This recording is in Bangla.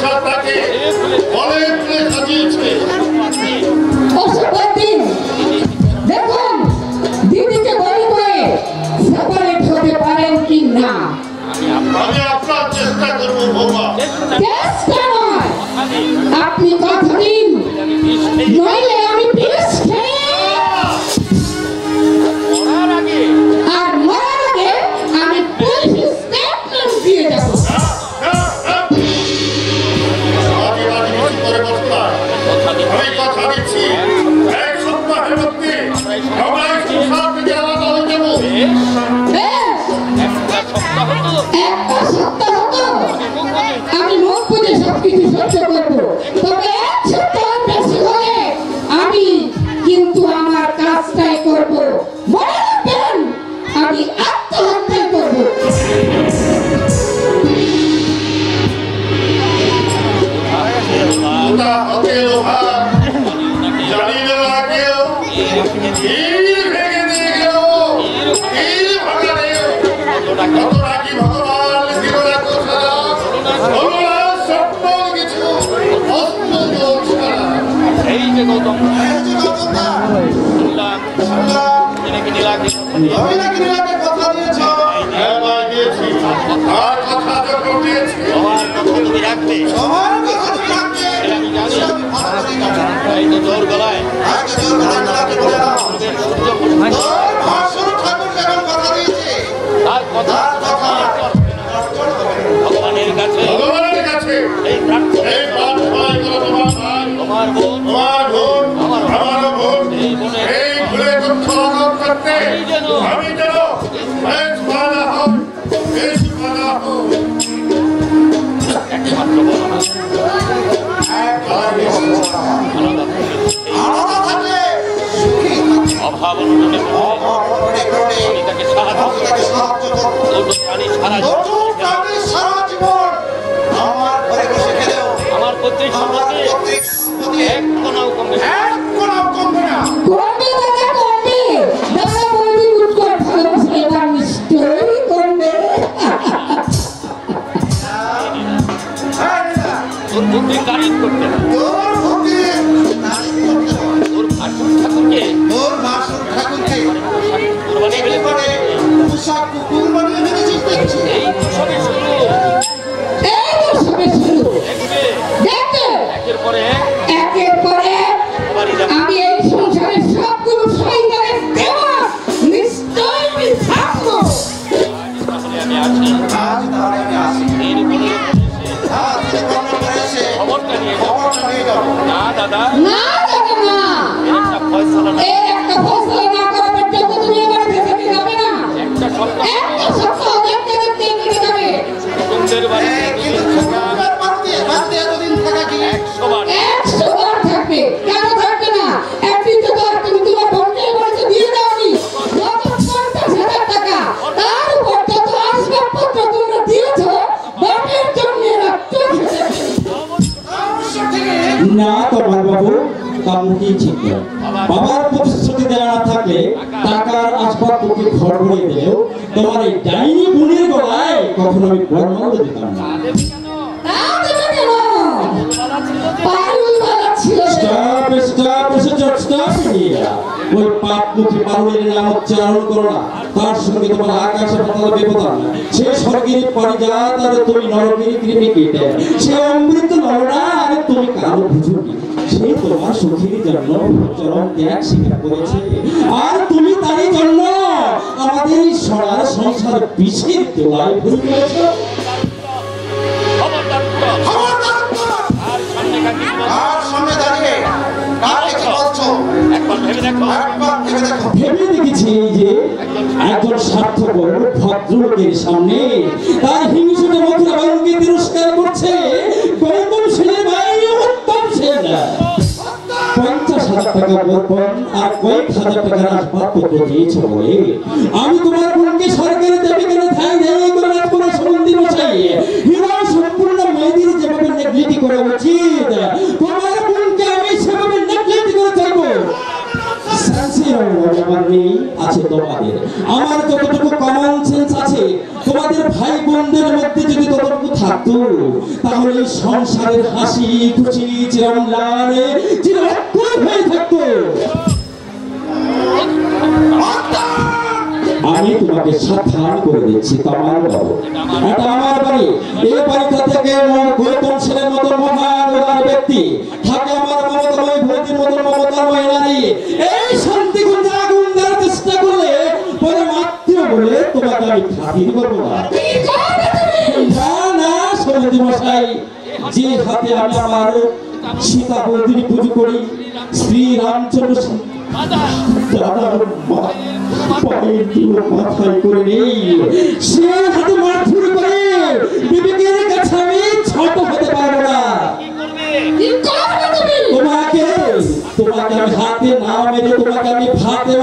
সংসারটাকে বলে সাজিয়েছে। দেখুন দিদিকে বলি করে সেপারেট হতে পারেন কি না? আমি আপনার চেষ্টা করবো বৌমা। চেষ্টা নয়, আপনি কথা দিন, নইলে আমি বিষ খেয়ে আর মরার আগে আমি পুলিশ স্টেটমেন্ট দিয়ে যাবো। আমি কথা দিচ্ছি এক সপ্তাহের মধ্যে আমরা এই সংসার থেকে আলাদা হয়ে যাবো। একটা সপ্তাহ তো আমি মুখ বুঝে সবকিছু সহ্য করবো, তবে এক সপ্তাহ বেশি হলে আমি কিন্তু আমার কাজটাই করবো। মনে রাখবেন আমি আত্মহত্যাই করবো। জানি না কেউ ভেঙে দিয়ে গেল ভাঙা নেই নাকি ভগবান দিল না কোথাও স্বপ্ন কিছু এই যে গৌতম কথা দিয়েছি আর কথা যখন দিয়েছি তুমি রাখবে জোর গলায় ভগবানের কাছে এই তোমার বোন আমার বোন এই ভুলে করতে আমি যেন একমাত্র অভাব তাকে সাহায্য সারা জীবন আমার পৈতৃক সম্পত্তি এক কোনাও কমবে না। তোর বুদ্ধি তারিফ করতে না, তোর ভাসুর ঠাকুরকে কোরবানি ফেলে করে এই তো সবে শুরু। একের পরে আমি এই সংসারের সবগুলো সৈন্যের দেওয়া নিশ্চয়ই থাকবো। আমি আছি খবরটা নিয়ে যাবো। না দাদা না দাদা না, একটা ফয়সালা না, একটা ফয়সালা না করা পর্যন্ত তুমি এবার থেকে যাবে না। একটা সপ্তাহ দেখতে দেখতে যাবে। সুগন্ধের বাড়িতে এতদিন থাকা কি 100 বার থাকবে, কেন থাকবে না? একদিন তো তুমি তোমার বোনকে বলতে দিয়ে দাওনি 50,000 টাকা, তার উপর যত আসবাবপত্র তোমরা দিয়েছো বাপের জন্য না তোমার বাবু কামটি ঠিক নয়। বাবার প্রতিশ্রুতি দেওয়া না থাকলে টাকার আসবাবপত্র ঘর ভরে দিলেও তোমার এই ডাইনি বোনের গলায় কখনো আমি বর্ণাল দিতাম না। ওই পাপমুখী পারুলের নাম উচ্চারণ করো না, তার সঙ্গে তোমার আকাশে পাতাল ব্যবধান। সে স্বর্গের পারিজাত আর তুমি নরকের কৃমিকীট, সে অমৃত নরনা আর তুমি কালো ভুজুকি। সে তোমার সুখের জন্য চরম ত্যাগ স্বীকার করেছে, আর তুমি তারই জন্য আমাদের সরার সংসার বিষের দোলায় ভরে দিয়েছো। ভেবে দেখেছি যে একজন স্বার্থপর ভদ্রলোকের সামনে তার হিংসুটে মথুরা বায়ুকে তিরস্কার করছে গৌতম সেনের ভাই উত্তম সেন। 50,000 টাকা গোপন আর কয়েক হাজার টাকার আসবাবপত্র দিয়েছ বলে আমি তোমার বোনকে সরকারি দেবে কেন ঠাই দেয় করে রাজপুরা সম্বন্ধী মশাই হীরা সম্পূর্ণ মেয়েদের যেভাবে নেগলিটি করা উচিত তোমার বোনকে আমি সেভাবে নেগলিটি করে চাইবো। আমার নেই, আছে তোমাদের। আমার যতটুকু কমন সেন্স আছে তোমাদের ভাই বোনদের মধ্যে যদি ততটুকু থাকে থাকতো তাহলে সংসারের হাসি খুশি চিরম্লান চিরক্ষয় হয়ে থাকতো। আমি তোমাকে সাবধান করে দিচ্ছি কামাল বাবু, এটা আমার বাড়ি। এই বাড়িটা থেকে গৌতম সেনের মতো মহান উদার ব্যক্তি থাকে, আমার মমতাময় ভৌতির মতো মমতাময় নারী। এই শান্তিকুঞ্জে আগুন দেওয়ার চেষ্টা করলে পরে মাত্র বলে তোমাকে আমি খাতির করবো না। না না সরোজি মশাই, যে হাতে আমি আমার সীতা বৌদিনী পুজো করি, শ্রী রামচন্দ্র দাদার পায়ের দিকে মাথায় করে নেই, সে হাতে মারধর করে বিবেকের কাছে আমি ছোট হতে পারবো না। তোমাকে আমি হাতে না মেরে তোমাকে আমি ভাতে